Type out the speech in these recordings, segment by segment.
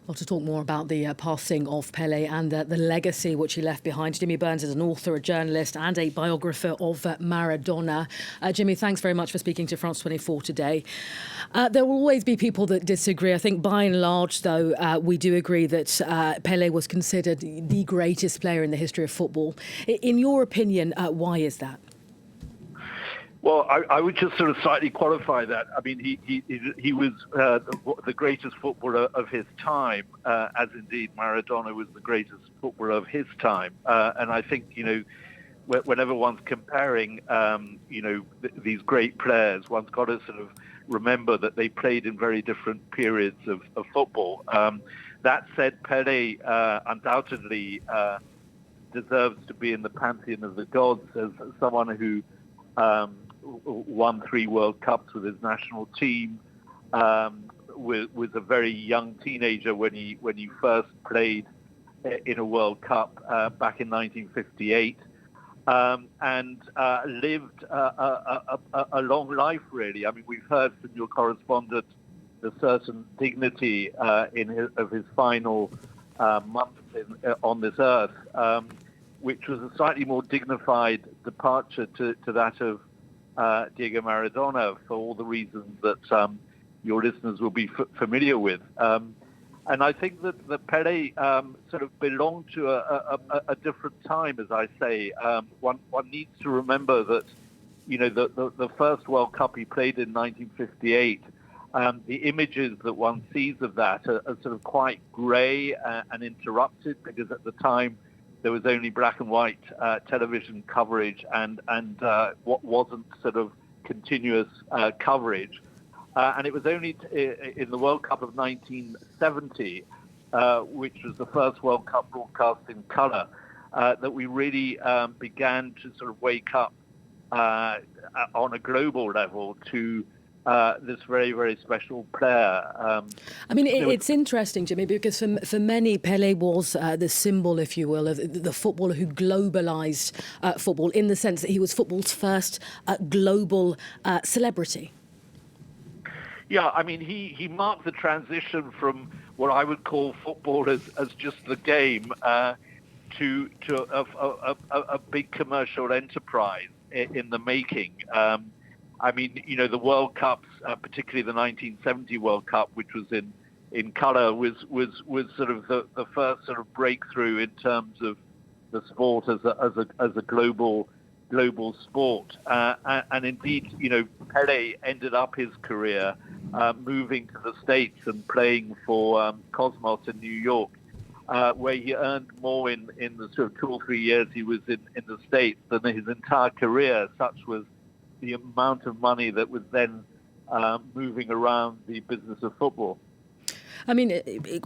Well, to talk more about the passing of Pele and the legacy which he left behind, Jimmy Burns is an author, a journalist and a biographer of Maradona. Jimmy, thanks very much for speaking to France 24 today. There will always be people that disagree. I think by and large, though, we do agree that Pele was considered the greatest player in the history of football. In your opinion, why is that? Well, I would just sort of slightly qualify that. I mean, he was the greatest footballer of his time, as indeed Maradona was the greatest footballer of his time. And I think, whenever one's comparing, these great players, one's got to sort of remember that they played in very different periods of football. That said, Pele undoubtedly deserves to be in the pantheon of the gods as someone who won 3 World Cups with his national team, was a very young teenager when he first played in a World Cup back in 1958, and lived a long life, really. I mean, we've heard from your correspondent the certain dignity of his final months on this earth, which was a slightly more dignified departure to that of Diego Maradona, for all the reasons that your listeners will be familiar with. And I think that Pele sort of belonged to a different time, as I say. One needs to remember that, the first World Cup he played in 1958, the images that one sees of that are sort of quite grey and interrupted, because at the time there was only black and white television coverage and what wasn't sort of continuous coverage. And it was only in the World Cup of 1970, which was the first World Cup broadcast in colour, that we really began to sort of wake up on a global level to this very, very special player. I mean, it's interesting, Jimmy, because for many, Pele was the symbol, if you will, of the footballer who globalized football, in the sense that he was football's first global celebrity. Yeah, I mean, he marked the transition from what I would call football as just the game to a big commercial enterprise in the making. I mean, the World Cups, particularly the 1970 World Cup, which was in colour, was sort of the first sort of breakthrough in terms of the sport as a global sport. And indeed, Pele ended up his career moving to the States and playing for Cosmos in New York, where he earned more in the sort of 2 or 3 years he was in the States than his entire career. Such was the amount of money that was then moving around the business of football. I mean,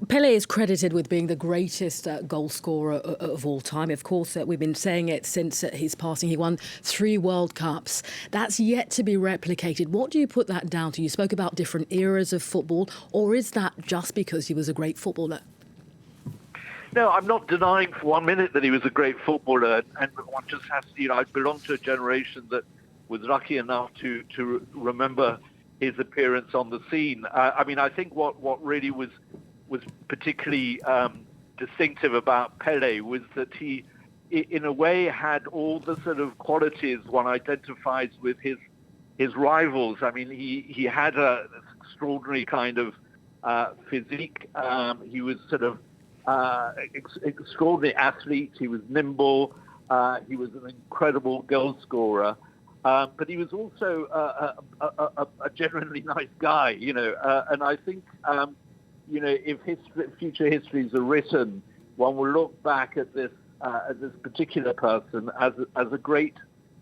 Pele is credited with being the greatest goal scorer of all time. Of course, we've been saying it since his passing. He won 3 World Cups. That's yet to be replicated. What do you put that down to? You spoke about different eras of football, or is that just because he was a great footballer? No, I'm not denying for 1 minute that he was a great footballer, and one just has to, I belong to a generation that was lucky enough to remember his appearance on the scene. I mean, I think what really was particularly distinctive about Pele was that he, in a way, had all the sort of qualities one identifies with his rivals. I mean, he had an extraordinary kind of physique. He was sort of extraordinary athlete. He was nimble. He was an incredible goal scorer. But he was also a genuinely nice guy, and I think, if future histories are written, one will look back at this particular person as a great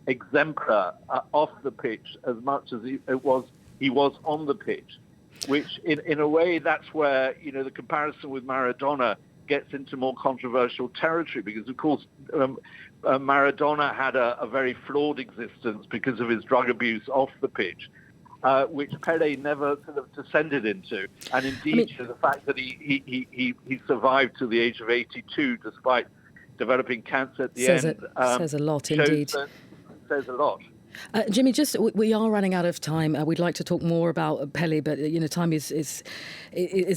exemplar off the pitch as much as he was on the pitch, which in a way that's where, the comparison with Maradona gets into more controversial territory, because of course Maradona had a very flawed existence because of his drug abuse off the pitch, which Pele never sort of descended into. And indeed, the fact that he survived to the age of 82 despite developing cancer at the end says a lot, indeed. Says a lot. Jimmy, just we are running out of time. We'd like to talk more about Pele, but time is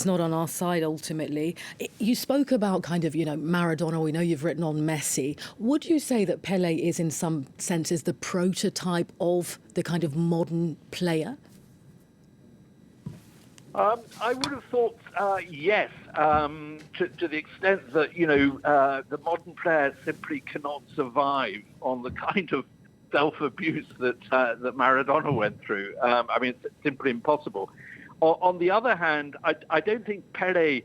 not on our side ultimately. You spoke about kind of Maradona. We know you've written on Messi. Would you say that Pele is in some senses the prototype of the kind of modern player? I would have thought yes, to the extent that the modern player simply cannot survive on the kind of self-abuse that Maradona went through. I mean, it's simply impossible. On the other hand, I don't think Pele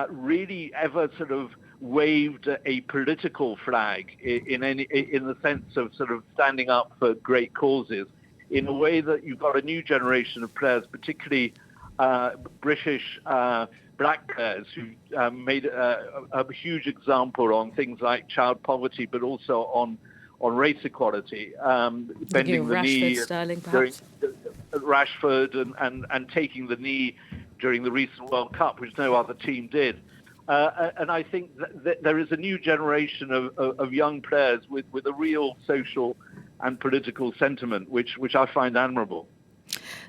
really ever sort of waved a political flag in the sense of sort of standing up for great causes in a way that you've got a new generation of players, particularly British black players who made a huge example on things like child poverty, but also on race equality, bending the knee, Sterling, Rashford, and taking the knee during the recent World Cup, which no other team did. And I think that there is a new generation of young players with a real social and political sentiment, which I find admirable.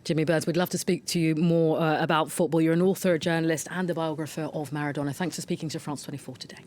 Jimmy Burns, we'd love to speak to you more about football. You're an author, a journalist, and the biographer of Maradona. Thanks for speaking to France 24 today.